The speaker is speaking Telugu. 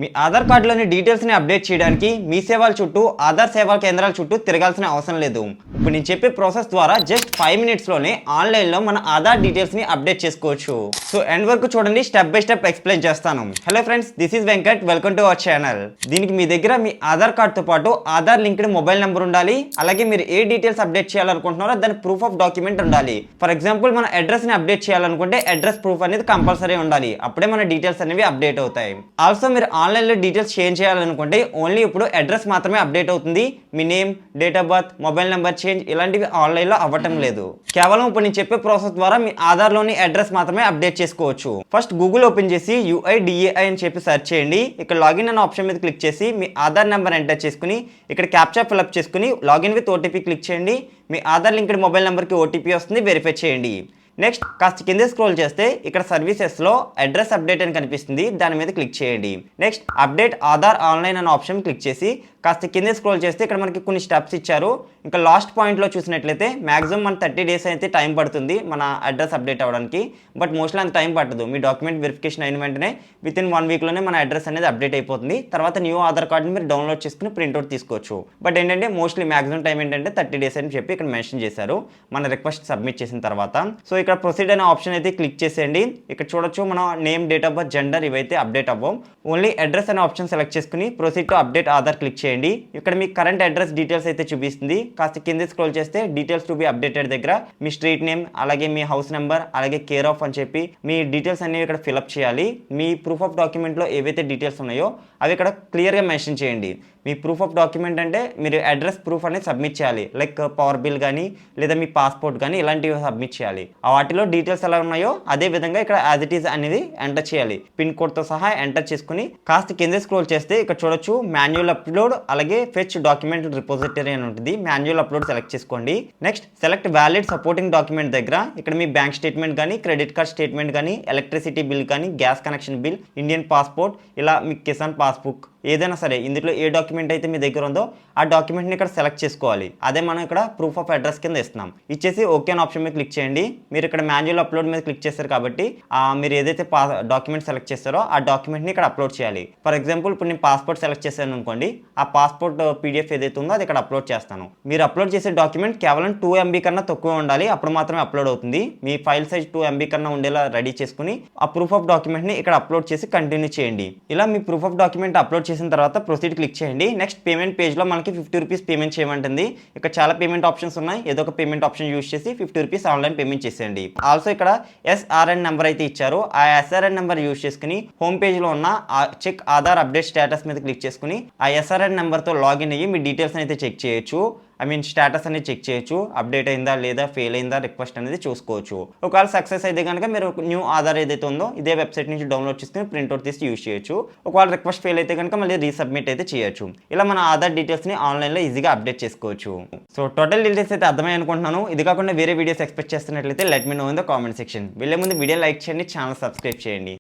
మీ ఆధార్ కార్డులోని డీటెయిల్స్ని అప్డేట్ చేయడానికి మీ సేవల చుట్టూ ఆధార్ సేవా కేంద్రాల చుట్టూ తిరగాల్సిన అవసరం లేదు. ఇప్పుడు నేను చెప్పే ప్రాసెస్ ద్వారా జస్ట్ 5 మినిట్స్లోనే ఆన్లైన్లో మన ఆధార్ డీటెయిల్స్ని అప్డేట్ చేసుకోవచ్చు. సో ఎండ్ వరకు చూడండి, స్టెప్ బై స్టెప్ ఎక్స్ప్లెయిన్ చేస్తాను. Hello friends, this is Venkat, welcome to our channel. దీనికి మీ దగ్గర మీ ఆధార్ కార్డ్తో పాటు ఆధార్ లింక్డ్ మొబైల్ నెంబర్ ఉండాలి. అలాగే మీరు ఏ డీటెయిల్స్ అప్డేట్ చేయాలనుకుంటున్నారో దాని ప్రూఫ్ ఆఫ్ డాక్యుమెంట్ ఉండాలి. ఫర్ ఎగ్జాంపుల్ మన అడ్రస్ని అప్డేట్ చేయాలనుకుంటే అడ్రస్ ప్రూఫ్ అనేది కంపల్సరీ ఉండాలి. అప్పుడే మన డీటెయిల్స్ అనేవి అప్డేట్ అవుతాయి. ఆల్సో మీరు ఆన్లైన్లో డీటెయిల్స్ చేంజ్ చేయాలనుకుంటే ఓన్లీ ఇప్పుడు అడ్రస్ మాత్రమే అప్డేట్ అవుతుంది. మీ name, date of birth, mobile number change ఇలాంటివి ఆన్లైన్లో అవ్వటం లేదు. కేవలం ఇప్పుడు నేను చెప్పే ప్రాసెస్ ద్వారా మీ ఆధార్లోని అడ్రస్ మాత్రమే అప్డేట్ చేసుకోవచ్చు. ఫస్ట్ గూగుల్ ఓపెన్ చేసి UIDAI అని చెప్పి సెర్చ్ చేయండి. ఇక్కడ లాగిన్ అనే ఆప్షన్ మీద క్లిక్ చేసి మీ ఆధార్ నెంబర్ ఎంటర్ చేసుకుని ఇక్కడ క్యాప్చా ఫిల్అప్ చేసుకుని లాగిన్ విత్ OTP క్లిక్ చేయండి. మీ ఆధార్ లింక్డ్ మొబైల్ నెంబర్కి OTP వస్తుంది, వెరిఫై చేయండి. నెక్స్ట్ కాస్త కింద స్క్రోల్ చేస్తే ఇక్కడ సర్వీసెస్లో అడ్రస్ అప్డేట్ అని కనిపిస్తుంది, దాని మీద క్లిక్ చేయండి. నెక్స్ట్ అప్డేట్ ఆధార్ ఆన్లైన్ అనే ఆప్షన్ క్లిక్ చేసి కాస్త కింద స్క్రోల్ చేస్తే ఇక్కడ మనకి కొన్ని స్టెప్స్ ఇచ్చారు. ఇంకా లాస్ట్ పాయింట్లో చూసినట్లయితే మ్యాక్సిమం మన 30 డేస్ అయితే టైం పడుతుంది మన అడ్రస్ అప్డేట్ అవ్వడానికి. బట్ మోస్ట్లీ అంత టైం పట్టదు. మీ డాక్యుమెంట్ వెరిఫికేషన్ అయిన వెంటనే వితిన్ 1 వీక్లోనే మన అడ్రస్ అనేది అప్డేట్ అయిపోతుంది. తర్వాత న్యూ ఆధార్ కార్డుని మీరు డౌన్లోడ్ చేసుకుని ప్రింట్అవుట్ తీసుకోవచ్చు. బట్ ఏంటంటే మోస్ట్లీ మ్యాక్సిమం టైం ఏంటంటే 30 డేస్ అని చెప్పి ఇక్కడ మెన్షన్ చేశారు మన రిక్వెస్ట్ సబ్మిట్ చేసిన తర్వాత. సో ఇక్కడ ప్రొసీడ్ అనే ఆప్షన్ అయితే క్లిక్ చేసేయండి. ఇక్కడ చూడొచ్చు మన name, date of birth, gender ఇవైతే అప్డేట్ అవ్వం. ఓన్లీ అడ్రస్ అనే ఆప్షన్ సెలెక్ట్ చేసుకుని proceed to update Aadhaar click చేయండి. ఇక్కడ మీ కరెంట్ అడ్రస్ డీటెయిల్స్ అయితే చూపిస్తుంది. కాస్త కింద స్క్రోల్ చేస్తే డీటెయిల్స్ టు బి అప్డేటెడ్ దగ్గర మీ స్ట్రీట్ నేమ్, అలాగే మీ హౌస్ నెంబర్, అలాగే కేర్ ఆఫ్ అని చెప్పి మీ డీటెయిల్స్ అనేవి ఇక్కడ ఫిల్అప్ చేయాలి. మీ ప్రూఫ్ ఆఫ్ డాక్యుమెంట్లో ఏవైతే డీటెయిల్స్ ఉన్నాయో అవి ఇక్కడ క్లియర్గా మెన్షన్ చేయండి. మీ ప్రూఫ్ ఆఫ్ డాక్యుమెంట్ అంటే మీరు అడ్రస్ ప్రూఫ్ అనేది సబ్మిట్ చేయాలి. లైక్ పవర్ బిల్ కానీ లేదా మీ పాస్పోర్ట్ కానీ ఇలాంటివి సబ్మిట్ చేయాలి. వాటిలో డీటెయిల్స్ ఎలా ఉన్నాయో అదే విధంగా ఇక్కడ యాజ్ ఇట్ ఈస్ అనేది ఎంటర్ చేయాలి. పిన్ కోడ్తో సహా ఎంటర్ చేసుకుని కాస్త కింద స్క్రోల్ చేస్తే ఇక్కడ చూడొచ్చు మాన్యువల్ అప్లోడ్, అలాగే ఫెచ్ డాక్యుమెంట్ రిపోజిటరీ అని ఉంటుంది. మాన్యువల్ అప్లోడ్ సెలెక్ట్ చేసుకోండి. Next select valid supporting document దగ్గర ఇక్కడ మీ బ్యాంక్ స్టేట్మెంట్ కానీ, క్రెడిట్ కార్డ్ స్టేట్మెంట్ కానీ, ఎలక్ట్రిసిటీ బిల్ కానీ, gas connection bill, Indian passport, ఇలా మీ కిసాన్ పాస్బుక్ ఏదైనా సరే ఇందులో ఏ డాక్యుమెంట్ అయితే మీ దగ్గర ఉందో ఆ డాక్యుమెంట్ని ఇక్కడ సెలెక్ట్ చేసుకోవాలి. అదే మనం ఇక్కడ ప్రూఫ్ ఆఫ్ అడ్రస్ కింద ఇస్తున్నాం. ఇచ్చేసి ఓకే అనే ఆప్షన్ మీద క్లిక్ చేయండి. మీరు ఇక్కడ మాన్యువల్ అప్లోడ్ మీద క్లిక్ చేస్తారు కాబట్టి మీరు ఏదైతే డాక్యుమెంట్ సెలెక్ట్ చేస్తారో ఆ డాక్యుమెంట్ని ఇక్కడ అప్లోడ్ చేయాలి. ఫర్ ఎగ్జాంపుల్ ఇప్పుడు నేను పాస్పోర్ట్ సెలెక్ట్ చేశాను అనుకోండి, ఆ పాస్పోర్ట్ PDF ఏదైతే ఉందో అది ఇక్కడ అప్లోడ్ చేస్తాను. మీరు అప్లోడ్ చేసే డాక్యుమెంట్ కేవలం 2 MB కన్నా తక్కువ ఉండాలి, అప్పుడు మాత్రమే అప్లోడ్ అవుతుంది. మీ ఫైల్ సైజ్ 2 MB కన్నా ఉండేలా రెడీ చేసుకుని ఆ ప్రూఫ్ ఆఫ్ డాక్యుమెంట్ని ఇక్కడ అప్లోడ్ చేసి కంటిన్యూ చేయండి. ఇలా మీ ప్రూఫ్ ఆఫ్ డాక్యుమెంట్ అప్లోడ్ చేసిన తర్వాత ప్రొసీడ్ క్లిక్ చేయండి. నెక్స్ట్ పేమెంట్ పేజ్లో మనకి 50 రూపీస్ పేమెంట్ చేయమంటుంది. ఇక్కడ చాలా పేమెంట్ ఆప్షన్స్ ఉన్నాయి. ఏదో ఒక పేమెంట్ ఆప్షన్ యూజ్ చేసి 50 రూపీస్ ఆన్లైన్ పేమెంట్ చేసేయండి. ఆల్సో ఇక్కడ SRN నెంబర్ అయితే ఇచ్చారు. ఆ SRN నెంబర్ యూజ్ చేసుకుని హోమ్ పేజ్లో ఉన్న చెక్ ఆధార్ అప్డేట్ స్టేటస్ మీద క్లిక్ చేసుకుని ఆ SRN నెంబర్తో లాగిన్ అయ్యి మీ డీటెయిల్స్ అయితే చెక్ చేయొచ్చు. స్టేటస్ అనేది చెక్ చేయొచ్చు. అప్డేట్ అయిందా లేదా, ఫెయిల్ అయిందా, రిక్వెస్ట్ అనేది చూసుకోవచ్చు. ఒకవేళ సక్సెస్ అయితే కనుక మీరు న్యూ ఆధార్ ఏదైతే ఉందో ఇదే వెబ్సైట్ నుంచి డౌన్లోడ్ చేసుకుని ప్రింట్అవుట్ తీసి యూజ్ చేయొచ్చు. ఒకవేళ రిక్వెస్ట్ ఫెయిల్ అయితే కనుక మళ్ళీ రీసబ్మిట్ అయితే చేయొచ్చు. ఇలా మన ఆధార్ డీటెయిల్స్ని ఆన్లైన్లో ఈజీగా అప్డేట్ చేసుకోవచ్చు. సో టోటల్ డీటెయిల్స్ అయితే అర్థమై అనుకుంటున్నాను. ఇది కాకుండా వేరే వీడియోస్ ఎక్స్పెక్ట్ చేస్తున్నట్లయితే let me know in the comment section. వెళ్ళే ముందు వీడియో లైక్ చేయండి, ఛానల్ సబ్స్క్రైబ్ చేయండి.